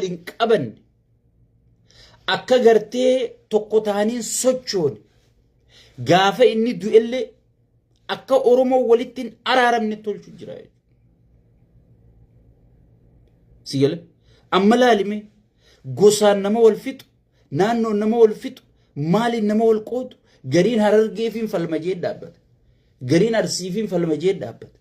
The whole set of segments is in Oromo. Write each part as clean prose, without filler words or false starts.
qaban akka gartee tokko ta'anii sochoon gaafa inni du'elle akka Oromoo walitti araaramne tolchu jira. Sigale amma laalime gosaan nama wal fixu naannoo nama wal fixu maaliin nama wal qoodu gariin Harargeefiin falmajee dhaabbata gariin Arsiifiin falmajee dhaabbata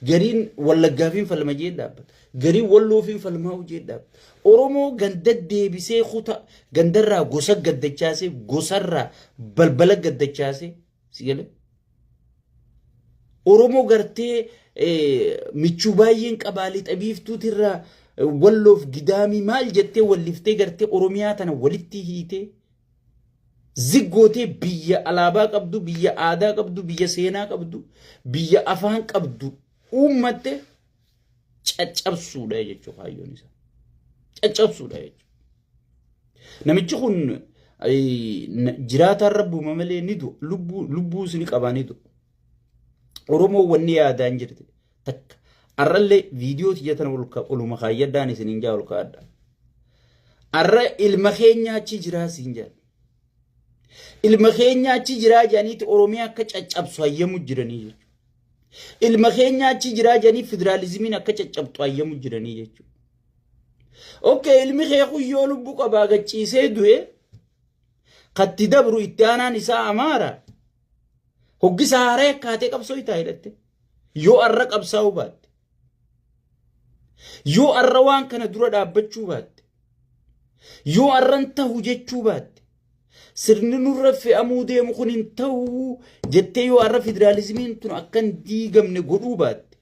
gariin Wallaggaafiin falmajee dhaabbata gariin Walloofiin falmaa hojii dhaabbata Oromoo ganda deebisee kuta gandarraa gosa gaddachaasee gosarraa balbala gaddachaasee sigale Oromoo gartee michuu baay'een qabaalii xabiiftuutirraa Walloof gidaamii maal jettee walliftee gartee Oromiyaa tana walitti hiitee ziggoote biyya alaabaa qabdu biyya aadaa qabdu biyya seenaa qabdu biyya afaan qabdu uummate caccabsuudha jechuudha hayyoon isaa caccabsuudha jechuudha namichi kun jiraataan rabbuma malee ni du lubbuu isini qabaanii du Oromoo wanni yaadaan jirti takka arralle viidiyoo tiyatan oluma kaayyadaan isinin jaa ol kaadda arra ilma keenyaachi jiraa siin jaa ilma keenyaachi jiraa jaaniiti Oromiyaa akka caccabsu hayyamu jiranii jechuudha ilma keenyaachi jiraa jaanii federaalizimiin akka caccabtu hayyamu jiranii jechuudha okay ilmi kee kuyyoo lubbu qabaa gachiisee du'e qatti dabru itti aanaan isaa Amaara hoggisa haaree akkaatee qabsoo itaa hidhatte yoo arra qabsaa'uu baatte yoo arra waan kana dura dhaabbachuu baatte yoo arran ta'u jechuu baatte sirni nurra fe'amuu deemu kun hin ta'u jettee yoo arra federaalizimiin tun akkan diigamne godhuu baatte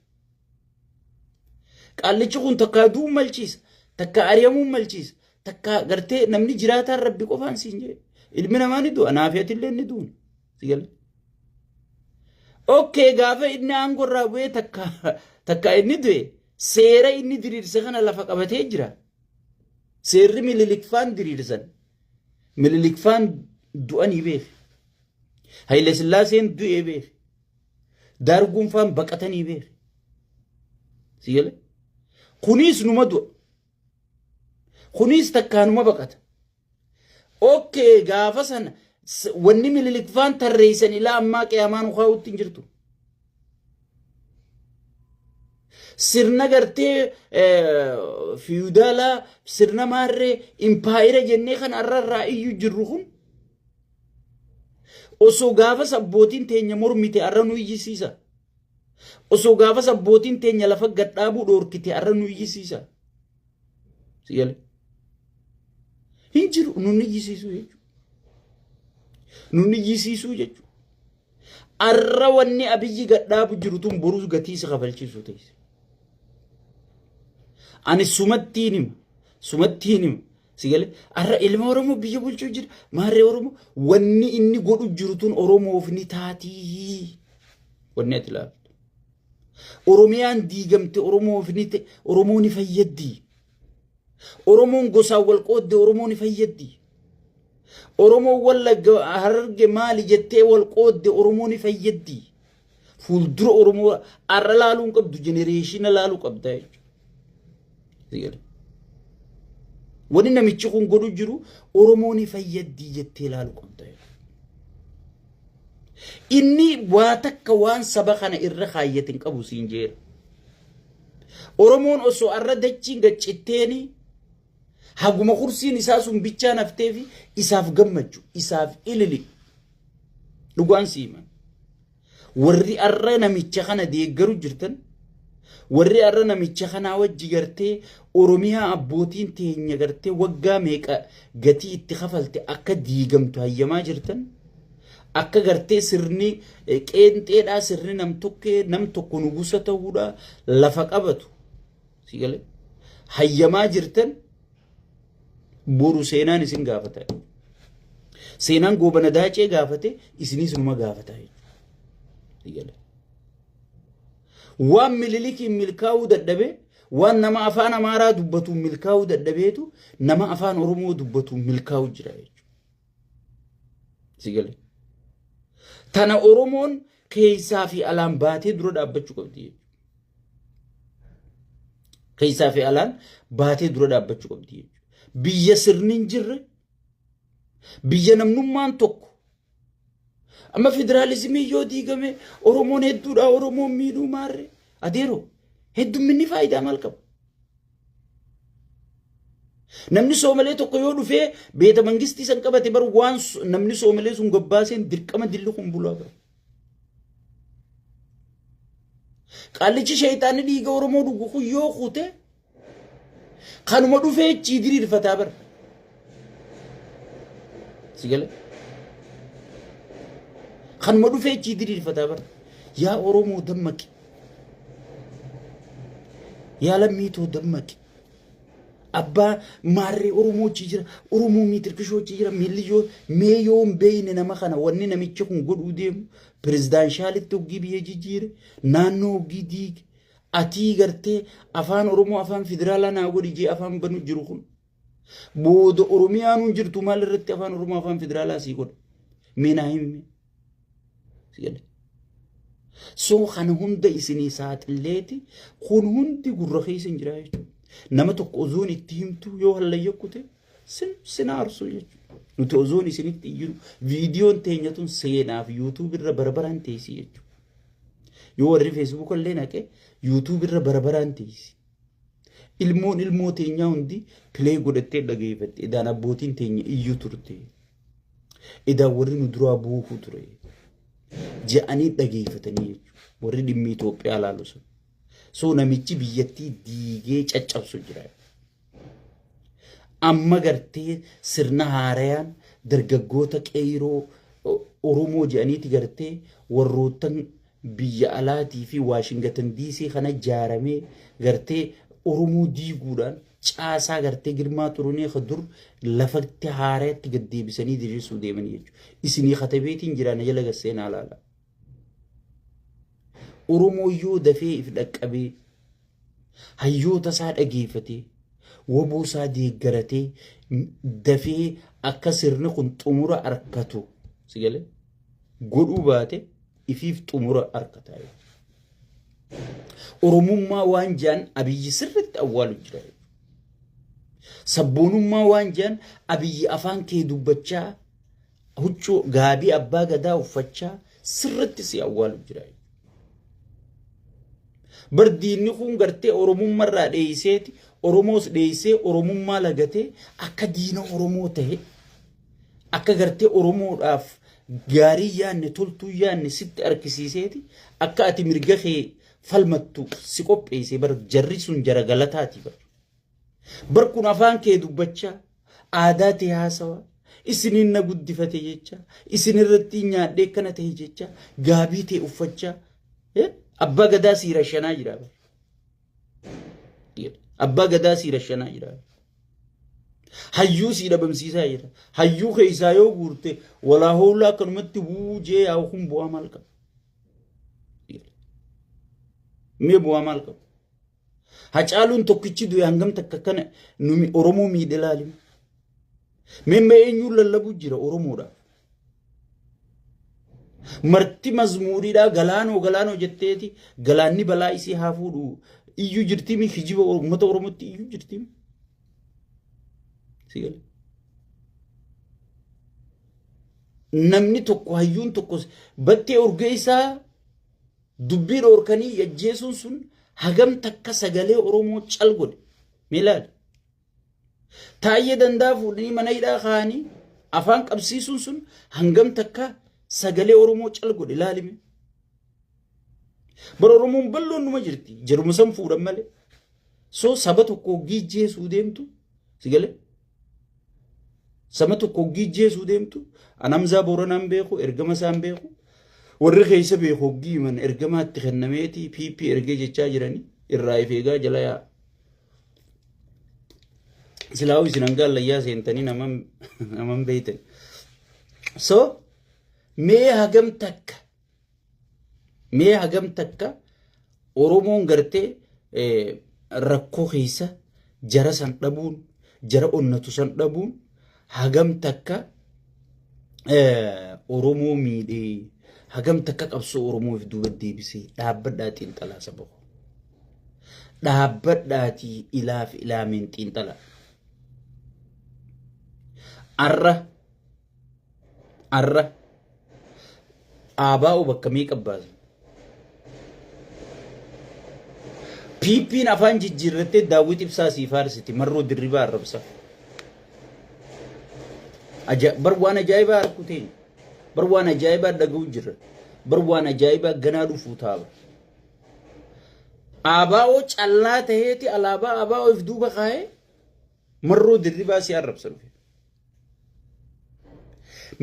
qaallichi kun takka du'uu malchiisa takka ari'amuu malchiisa takka gartee namni jiraataan rabbi qofaan siin jedhe ilmi namaa ni du'a naafiyaatillee ni du'u sigale okay gaafa inni aangorraa bu'ee takka inni du'e seera inni diriirse kana lafa qabatee jira seerri mililikfaan diriirsan mililikfaan du'anii beek Haile Sillaaseen du'ee beek Daarguunfaan baqatanii beek sigale kunis numa du'a kunis takkaanuma baqata okay gaafa sana wanni mililikfaan tarreessan ilaa ammaa qiyaamaan ukaa'utti hin jirtu sirna gartee feudala sirna maarree impaayira jennee kan arrarraa iyyuu jirru kun osoo gaafa sabbootiin teenya mormite arra nu iyyisiisa osoo gaafa sabbootiin teenya lafa gadhaabuu dhoorkite arra nu iyyisiisa sigale hin jiru nun iyyisiisu jechuudha nun iyyisiisu jechuudha arra wanni abiyyi gadhaabu jiru tun borus gatiisa kafalchiisu ta'e ani sumattiinim sigale arra ilma Oromoo biyya bulchuu jira maarree Oromoo wanni inni godhu jiru tun Oromoof ni taatii wanni ati laaftu Oromiyaan diigamte Oromoof ni ta'e Oromoo ni fayyaddi Oromoon gosaan wal qoodde Oromoo ni fayyaddi Oromoo Wallagga Hararge maali jettee wal qoodde Oromoo ni fayyaddi fuuldura Oromoo arra laaluun qabdu jenereeshina laaluu qabda jechuudha sigale wani namichi kun godhu jiru Oromoo ni fayyaddi jettee laaluu qabda inni waa takka waan saba kana irra kaayyatin qabu siin jeera Oromoon osoo arra dachiin gaccitteeni haguma kursiin isaa sun bichaa nafteefi isaaf gammachuu isaaf ilili dhugaan siima warri arra namicha kana deeggaru jirtan warri arra namicha kana wajji gartee Oromiyaa abbootiin teenya gartee waggaa meeqa gatii itti kafalte akka diigamtu hayyamaa jirtan akka gartee sirni qeenxeedhaa sirni nam tokko nugusa ta'uudha lafa qabatu sigale hayyamaa jirtan boru seenaan isin gaafata seenaan goobana daacee gaafate isinis numa gaafata sigale waan mililikiin milkaa'uu dadhabe waan nama afaan Amaaraa dubbatu milkaa'uu dadhabeetu nama afaan Oromoo dubbatu milkaa'uu jira jechuudha sigale tana Oromoon keessaa fi alaan baatee dura dhaabbachuu qabdi jechuudha keessaa fi alaan baatee dura dhaabbachuu qabdi jechuudha biyya sirnin jirre biyya namnummaan tokko amma federaalizimii yoo diigame oromoon hedduudha oromoon miidhuu maarre adeero heddumminni faayidaa maal qaba namni soomalee tokko yoo dhufee beeta mangistii san qabate bar waan namni soomalee sun gabbaaseen dirqama dilli kun bulaa qaba qaalichi shayitaanni dhiiga oromoo dhugu kun yoo kute kanuma dhufee diriirfataa bar sigale kanuma dhufee diriirfataa bar yaa oromoo dammaqi yaa lammiitoo dammaqi abbaa maarree oromoo jira oromoo miitirkishoo jira miiliyoo meeyoon beeyne nama kana wanni namicha kun godhuu deemu pirezidaanshalitti hoggii biyya jijjiire naannoo hoggii diige atii gartee afaan oromoo afaan federaalaa naa godhi jee afaan banu jiru kun booda oromiyaanuun jirtu maal irratti afaan oromoo afaan federaalaa sii godha meenaa himime sigale soo kana hunda isinii saaxilleeti kun hundi gurra keessa jira jechuudha nama tokko ozoon itti himtu yoo hallayyakkute sin aarsu jechuudha nuti ozoon isinitti jiru viidiyoon teenyatun seenaaf yuutuub irra barabaraan teessii jechuudha yoo warri feesbuuk illee naqe yuutuub irra barabaraan teessi ilmoo teenyaa hundi pilee godhattee dhageeffatte idaan abbootiin teenya iyyuu turte idaan warri nu duraa buukuu ture je'anii dhageeffatanii jechuudha warri dhimmi Itoophiyaa laalu sun soo namichi biyyattii diigee caccabsu jira amma gartee sirna haarayaan dargaggoota qeyroo oromoo je'aniiti gartee warrootan biyya alaatii fi waashingatan diisii kana jaaramee gartee oromoo diiguudhaan caasaa gartee girmaa xurunee kadur lafatti haaraatti gaddeebisanii diriirsuu deemanii jechuudha isinii katabeetiin jiraan jala gasseenaa laala oromoo yoo dafee if dhaqqabee hayyoota isaa dhageeffatee woboo isaa deeggaratee dafee akka sirni kun xumura arkatu sigale godhuu baate ifiif xumura arkataa oromummaa waan jaan abiyyi sirritti awwaalu jira sabboonummaa waan jaan abiyyi afaan kee dubbachaa huccuu gaabii abbaa gadaa uffachaa sirritti si awwaalu jira bardiinni kun gartee oromummaarraa dheeyseeti oromoos dheeysee oromummaa lagatee akka diina oromoo ta'e akka gartee oromoodhaaf gaarii yaanne toltuu yaanne sitti argisiiseeti akka ati mirga kee falmattu si qopheesse bar jarri sun jara galataati bar kun afaan kee dubbachaa aadaa tee haasawa isiniin na guddifate jecha isin irratti nyaadhee kana ta'e jecha gaabii tee uffachaa abbaa gadaa siira shanaa jira abbaa gadaa siira shanaa jira hayyuu si dhabamsiisaa jira hayyuu keessaa yoo guurte walaa hoolaa akkanumatti buujee yaa kun bu'aa maal qaba mee bu'aa maal qaba hacaaluun tokkichi du'e hangam takka kana numi oromoo miidhe laalimu mee eenyuun lallabuu jira oromoodhaaf marti mazmuuriidha galaanoo jetteeti galaanni balaa isii haa fuudhu iyyuu jirtimi hijiba uummata oromootti iyyuu jirtimi sigale namni tokko hayyuun tokko battee urgee isaa dubbii dhoorkanii yajjeesuun sun hagam takka sagalee oromoo cal godhe milaal taayee dandaa fuudhanii mana hidhaa kaanii afaan qabsiisuun sun hangam takka sagalee oromoo cal godhe laalime bar oromoon balloon numa jirti jaruma san fuudhan malee soo saba tokko giijjeesuu deemtu sigale saba tokko giijjeesuu deemtu anamzaa booranaan beeku ergama isaan beeku warri keessa beeku giiman ergamaatti kennameeti piipii ergee jechaa jiranii irraa ifeegaa jala yaa silaawu isin hangaan layyaa seentanii naman beeytan soo mee hagam takka oromoon gartee rakkoo keessa jara san dhabuun jara onnatu san dhabuun hagam takka oromoo miidhee hagam takka qabsoo oromoof duuba deebisee dhaabbadhaa xiinxalaa saba koo dhaabbadhaatii ilaaf ilaameen xiinxalaa arra arra abaa'u bakka meeqa baasa piippiin afaan jijjiirrattee daawwit ibsaa sii faarsiti marroo dirribaa arrabsa bar waan ajaa'ibaa harkuteen bar waan ajaa'ibaa dhaga'u jirra bar waan ajaa'ibaa ganaa dhufuu taaba abaa'oo callaa taheeti alaabaa abaa'oo if duuba kaa'ee marroo dirribaa sii arrabsa dhufe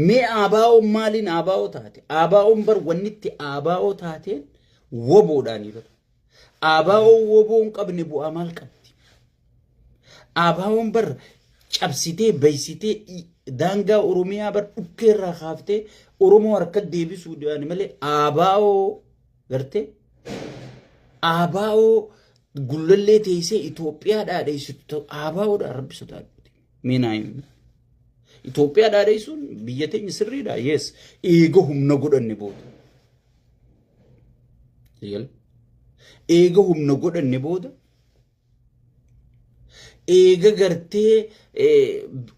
mee abaa'oo maaliin abaa'oo taate abaa'oon bar wannitti abaa'oo taateen woboodhaanii bara abaa'oo woboon qabne bu'aa maal qabdi abaa'oon bar cabsitee baysitee daangaa oromiyaa bar dhukkeerraa kaaftee oromoo harka deebisuu dhiyaani malee abaa'oo gartee abaa'oo gullallee teessee Itoophiyaa dhaadheessitu abaa'oodha rabbi sodaadhuuti meenaayin Itoophiyaa dhaadheessuun biyya teenya sirriidha yes eega humna godhanne booda eega humna godhanne booda eega gartee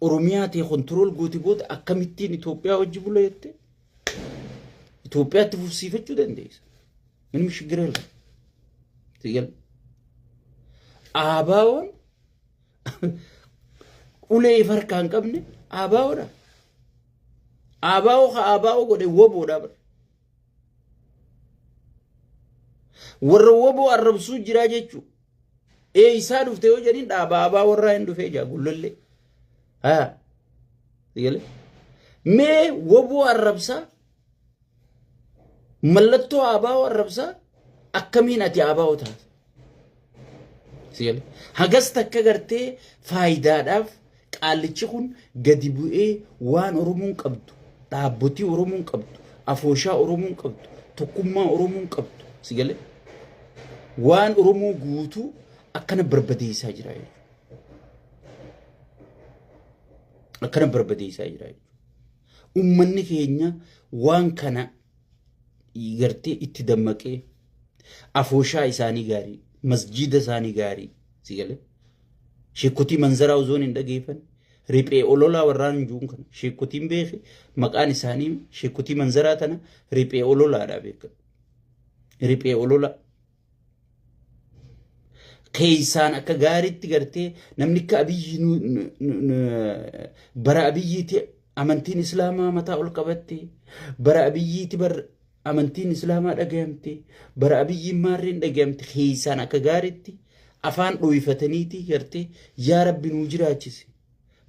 oromiyaa ta'e kontirool gooti booda akkamittiin Itoophiyaa wajji bula jette Itoophiyaatti fufsiifachuu dandeessa minni mishigirela tigal abaa'oon ulee farkaan qabne abaa'oodha abaa'oo ka abaa'oo godhe woboodha bara warra woboo arrabsuu jiraa jechuu isaa dhufte yoo jedhin dhaaba abaa warraa hin dhufee jaa gullallee haa sigale mee woboo arrabsaa mallattoo abaa'oo arrabsaa akkamiin ati abaa'oo taata sigale hagas takka gartee faayidaadhaaf qaallichi kun gadi bu'ee waan oromoon qabdu dhaabbotii oromoon qabdu afooshaa oromoon qabdu tokkummaa oromoon qabdu sigale waan oromoo guutuu akkana barbadeessaa jira akkana barbadeessaa jira ummanni keenya waan kana gartee itti dammaqee afooshaa isaanii gaarii masjida isaanii gaarii sigale sheekotii manzaraa uzoon hin dhageeffan riphee ololaa warraan juun kana sheekotiin beeke maqaan isaanii sheekotii manzaraa tana riphee ololaadhaa beekama riphee ololaa keeysaan akka gaariitti gartee namni akka abiyyi bara abiyyiiti amantiin islaamaa mataa ol qabatte bara abiyyiiti bar amantiin islaamaa dhagayamte bara abiyyiin maarreen dhagayamte keeysaan akka gaariitti afaan dhoyfataniiti gartee yaa rabbi nuu jiraachise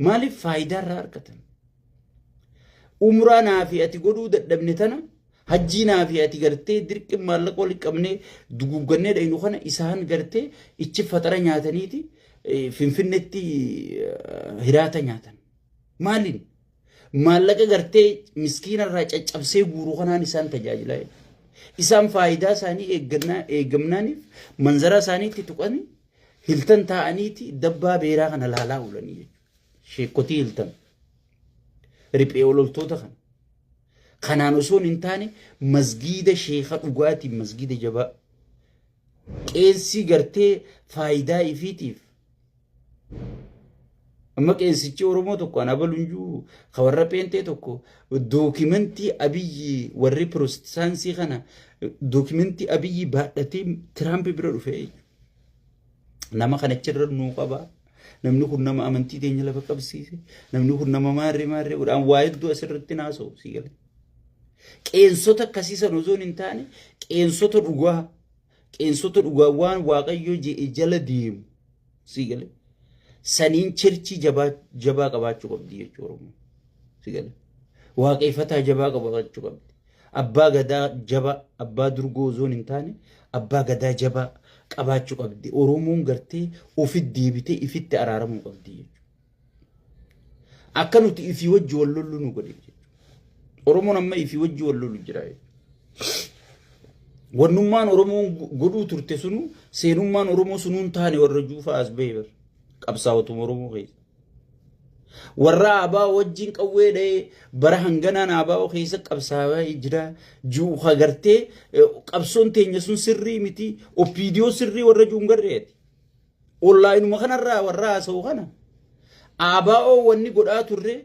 maaliif faayidaa irraa argatan umraa naafi ati godhuu dadhabne tana hajjinaa fi ati gartee dirqi maallaqa wal qabnee duguggannee dhaynu kana isaan gartee ichi fatara nyaataniiti finfinnetti hiraata nyaatan maaliin maallaqa gartee miskiina irraa caccabsee guuruu kanaan isaan tajaajilaa isaan faayidaa isaanii eeggamnaaniif manzara isaaniitti tuqanii hiltan taa'aniiti dabbaa beeraa kana laalaa oolanii jechuudha sheekotii hiltan riphee ololtoota kana kanaan osoo hin taane masgiida sheekha dhugaatii masgiida jabaa qeensi gartee faayidaa ifiitiif amma qeensichi oromoo tokko ana balunjuu kawarra peentee tokko dookimentii abiyyi warri pirotestaansii kana dookimentii abiyyi baadhatee tiraamp bira dhufe nama kanachirra nuu qaba namni kun nama amantii teenya lafa qabsiise namni kun nama maarree godhaan waa hedduu asirratti naasa'u si gale qeensota akkasiisan osoo hin taane qeensota dhugaa waan waaqayyo jala deemu si gale saniin chirchii jabaa qabaachuu qabdi jechuudha oromoo si gale waaqeffataa jabaa qabaachuu qabdi abbaa gadaa jabaa abbaa durgoo osoo hin taane abbaa gadaa jabaa qabaachuu qabdi oromoon gartee ofitti deebitee ifitti araaramuu qabdi jechuudha akka nuti ifii wajji wal lollu nu godhe oromoon amma ifii wajji wal lolu jira wannummaan oromoon godhuu turte sunu seenummaan oromoo sunuun taane warra juufaa as bahee bar qabsaa'otuma oromoo keessa warra abaa wajjin qawwee dha'ee bara hanganaan abaa keessa qabsaa'aa jira juufa gartee qabsoon teenya sun sirrii miti opiidiyoo sirrii warra juun garreeti ollaayinuma kanarraa warra haasa'u kana abaa wanni godhaa turre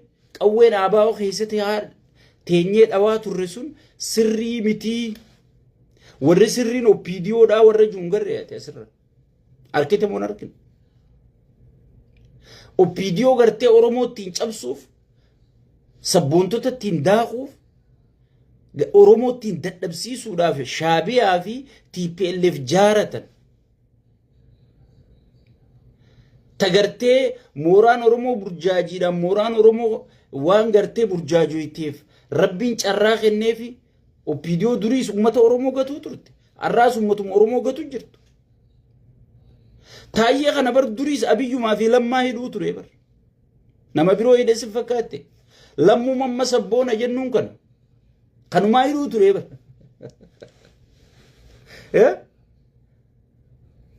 qawween abaa'oo keessatti teenyee dhawaa turre sun sirrii mitii. Warri sirriin oppiidiyoodhaa warra jungarre ati asirra. Arkite moon argin. Oppiidiyoo gartee Oromoo ittiin cabsuuf sabboontota ittiin daakuuf Oromoo ittiin dadhabsiisuudhaaf Shaabiyaa fi TPLF jaaratan. Tagartee mooraan Oromoo burjaajiidhaan mooraan Oromoo waan gartee burjaajoyteef Rabbiin carraa kenneefi oppiidiyoo duriis ummata Oromoo gatuu turte. Arraas ummatuma Oromoo gatu jirtu. Taayyee kana bar duriis Abiyyumaa fi Lammaa hidhuu ture bar. Nama biroo hidhe si fakkaate. Lammuu mamma sabboona jennuun kana. Kanumaa hidhuu ture bar.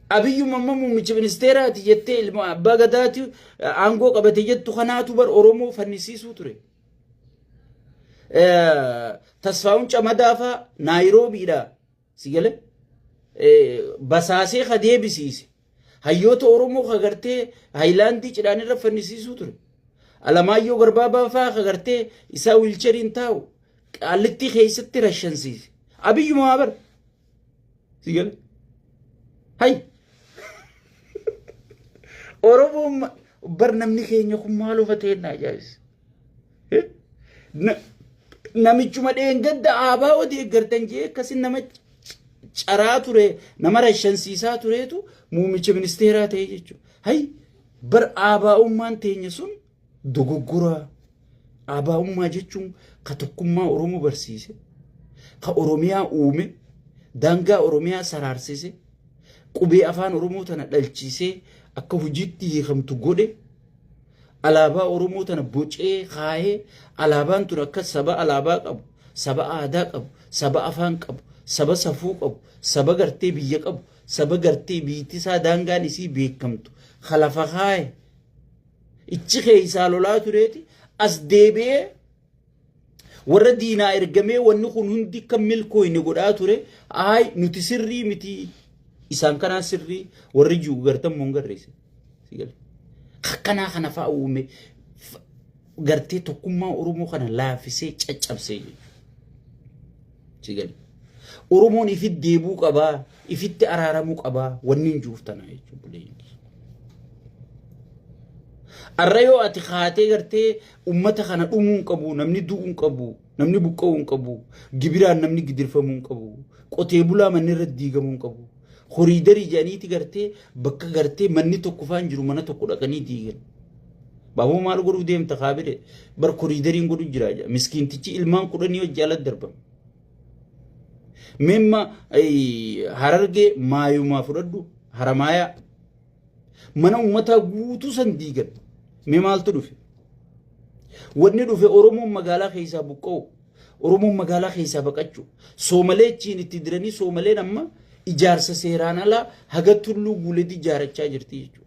Abiyyuma mamma muummicha ministeeraati jettee ilma abbaa gadaati aangoo qabate jettu kanaatu bar Oromoo fannisiisuu ture. Tasfaa'uun Camadaafaa Naayiroobiidha. Sigale basaasee deebisiise. Hayyoota Oromoo kagartee Haayilaandii cidhaan irra fannisiisuu ture. Alamaayyoo Garbaabaa fa'aa kagartee isaa wiilcheriin taa'u qaallitti keessatti rashansiise. Abiyyumaa bar. Sigale. Hay. Oromoon bar namni keenya kun maal ufatee na ajaa'ibsa. Namichuma dheengadda aabaa odii eeggartan jee akkasin nama caraa ture nama rashansiisaa tureetu muummicha ministeeraa ta'e jechuudha. Hay bar aabaa'ummaan teenya sun dogoggoraa. Aabaa'ummaa jechuun ka tokkummaa Oromoo barsiise, ka Oromiyaa uume, daangaa Oromiyaa saraarsise, qubee afaan Oromoo tana dhalchiisee akka hojiitti hiikamtu godhe. Alaabaa Oromoo tana bocee kaayee alaabaan tun akka saba alaabaa qabu, saba aadaa qabu, saba afaan qabu, saba safuu qabu, saba gartee biyya qabu, saba gartee biittisaa daangaan isii beekamtu. Khalafa kaayee ichi keessaa lolaa tureeti as deebi'ee warra diinaa ergamee wanni kun hundi kan milkooyne godhaa ture. Ay nuti sirrii miti isaan kanaan sirrii warri jiru gartan moon garreesse. Sigale. Kana kana fa'aa uume gartee tokkummaa Oromoo kana laafisee caccabsee jechuudha. Sigale. Oromoon ifitti deebuu qabaa, ifitti araaramuu qabaa, wanni hin juuftana jechuudha. Arrayoo ati kaatee gartee ummata kana dhumuu hin qabu, namni du'uu hin qabu, namni buqqa'uu hin qabu, gibiraan namni gidirfamuu hin qabu, qotee bulaa manni irratti diigamuu hin qabu. Horiidarii jedhaniiti gartee bakka gartee manni tokko faan jiru mana tokko dhaqanii diigan. Baaboo maal godhuu deemta kaabire bar horiidariin godhu jira jaa miskiintichi ilmaan 10 hojii ala darbama. Memma Harargee maayumaa fudhadhu Haramaayaa mana uummataa guutuu san diigan. Mee maaltu dhufe? Wanni dhufe Oromoon magaalaa keessaa buqqa'u, Oromoon magaalaa keessaa baqachuu, Soomalee chiin itti diranii Soomaleen amma ijaarsa seeraan alaa haga tulluu guuleetti ijaarachaa jirti jechuudha.